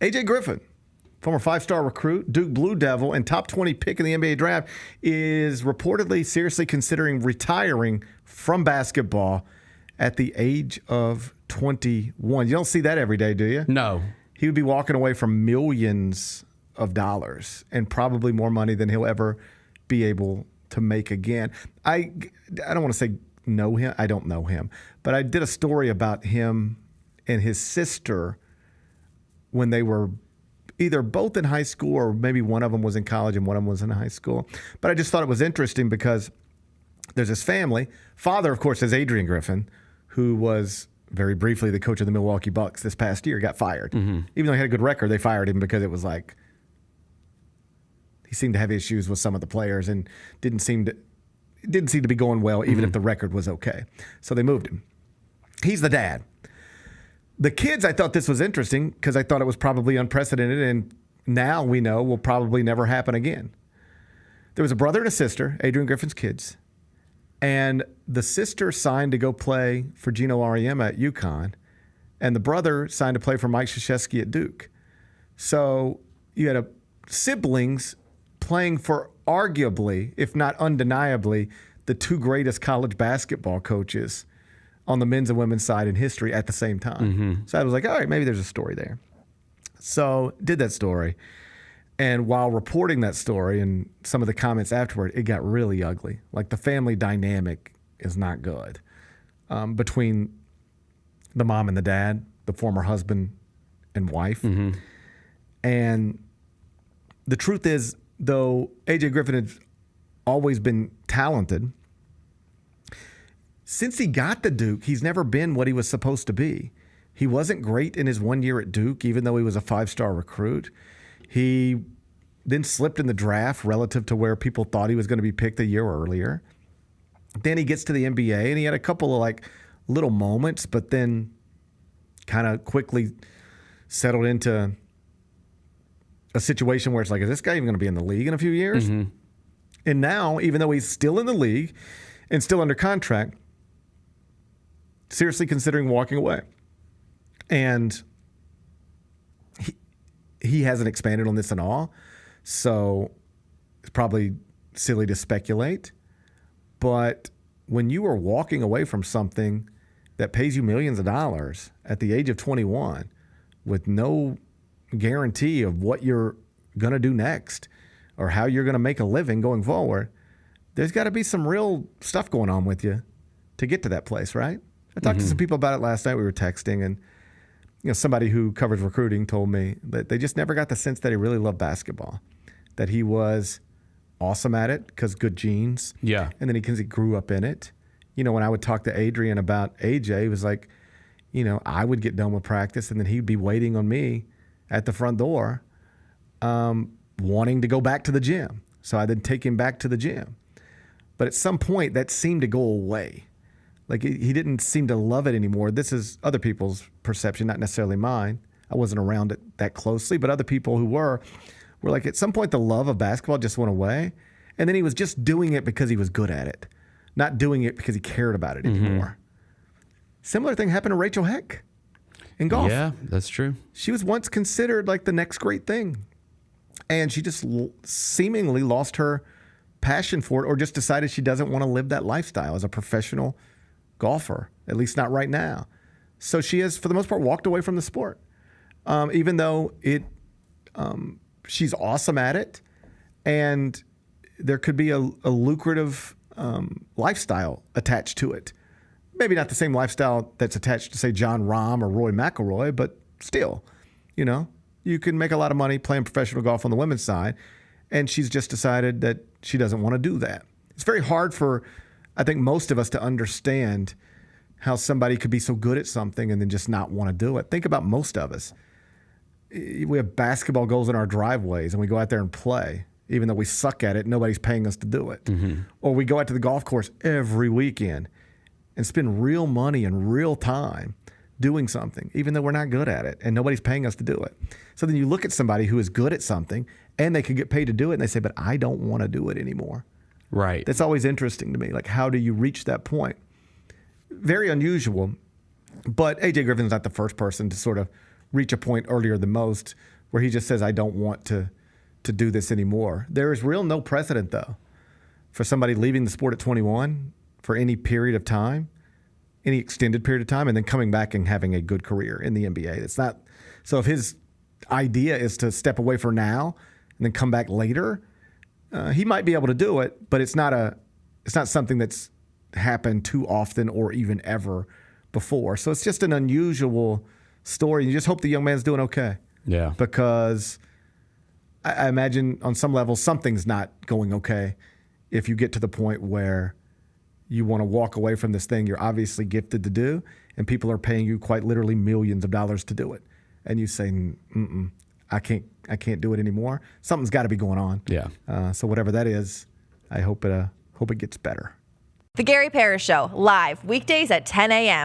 AJ Griffin, former 5-star recruit, Duke Blue Devil, and top 20 pick in the NBA draft, is reportedly seriously considering retiring from basketball at the age of 21. You don't see that every day, do you? No. He would be walking away from millions of dollars and probably more money than he'll ever be able to make again. I don't want to say know him. I don't know him. But I did a story about him and his sister when they were either both in high school or maybe one of them was in college and one of them was in high school. But I just thought it was interesting because there's this family. Father, of course, is Adrian Griffin, who was very briefly the coach of the Milwaukee Bucks this past year, got fired. Mm-hmm. Even though he had a good record, they fired him because it was like he seemed to have issues with some of the players and didn't seem to be going well, even if the record was okay. So they moved him. He's the dad. The kids, I thought this was interesting because I thought it was probably unprecedented, and now we know will probably never happen again. There was a brother and a sister, Adrian Griffin's kids, and the sister signed to go play for Gino Auriemma at UConn, and the brother signed to play for Mike Krzyzewski at Duke. So you had siblings playing for arguably, if not undeniably, the two greatest college basketball coaches on the men's and women's side in history at the same time. Mm-hmm. So I was like, all right, maybe there's a story there. So did that story. And while reporting that story and some of the comments afterward, it got really ugly. Like the family dynamic is not good between the mom and the dad, the former husband and wife. Mm-hmm. And the truth is, though AJ Griffin has always been talented, since he got to Duke, he's never been what he was supposed to be. He wasn't great in his 1 year at Duke, even though he was a 5-star recruit. He then slipped in the draft relative to where people thought he was going to be picked a year earlier. Then he gets to the NBA, and he had a couple of like little moments, but then kind of quickly settled into a situation where it's like, is this guy even going to be in the league in a few years? Mm-hmm. And now, even though he's still in the league and still under contract, seriously considering walking away. And he hasn't expanded on this at all, so it's probably silly to speculate. But when you are walking away from something that pays you millions of dollars at the age of 21 with no guarantee of what you're going to do next or how you're going to make a living going forward, there's got to be some real stuff going on with you to get to that place, right? I talked to some people about it last night. We were texting, and somebody who covers recruiting told me that they just never got the sense that he really loved basketball, that he was awesome at it because good genes. Yeah. And then he grew up in it. When I would talk to Adrian about AJ, he was like, I would get done with practice, and then he'd be waiting on me at the front door, wanting to go back to the gym. So I then take him back to the gym. But at some point, that seemed to go away. Like he didn't seem to love it anymore. This is other people's perception, not necessarily mine. I wasn't around it that closely, but other people who were like, at some point, the love of basketball just went away. And then he was just doing it because he was good at it, not doing it because he cared about it anymore. Similar thing happened to Rachel Heck in golf. Yeah, that's true. She was once considered like the next great thing. And she just seemingly lost her passion for it, or just decided she doesn't want to live that lifestyle as a professional golfer, at least not right now. So she has, for the most part, walked away from the sport, even though she's awesome at it, and there could be a lucrative lifestyle attached to it. Maybe not the same lifestyle that's attached to, say, John Rahm or Roy McIlroy, but still, you can make a lot of money playing professional golf on the women's side, and she's just decided that she doesn't want to do that. It's very hard for, I think, most of us to understand how somebody could be so good at something and then just not want to do it. Think about most of us. We have basketball goals in our driveways, and we go out there and play. Even though we suck at it, nobody's paying us to do it. Mm-hmm. Or we go out to the golf course every weekend and spend real money and real time doing something, even though we're not good at it and nobody's paying us to do it. So then you look at somebody who is good at something and they could get paid to do it, and they say, but I don't want to do it anymore. Right. That's always interesting to me. Like, how do you reach that point? Very unusual, but AJ Griffin's not the first person to sort of reach a point earlier than most where he just says, I don't want to do this anymore. There is no precedent, though, for somebody leaving the sport at 21 for any period of time, any extended period of time, and then coming back and having a good career in the NBA. It's not. So if his idea is to step away for now and then come back later, he might be able to do it, but it's not something that's happened too often or even ever before. So it's just an unusual story. You just hope the young man's doing okay. Yeah. Because I imagine on some level something's not going okay if you get to the point where you want to walk away from this thing you're obviously gifted to do, and people are paying you quite literally millions of dollars to do it. And you say, I can't do it anymore. Something's got to be going on. Yeah. So whatever that is, I hope it gets better. The Gary Parrish Show, live weekdays at 10 a.m.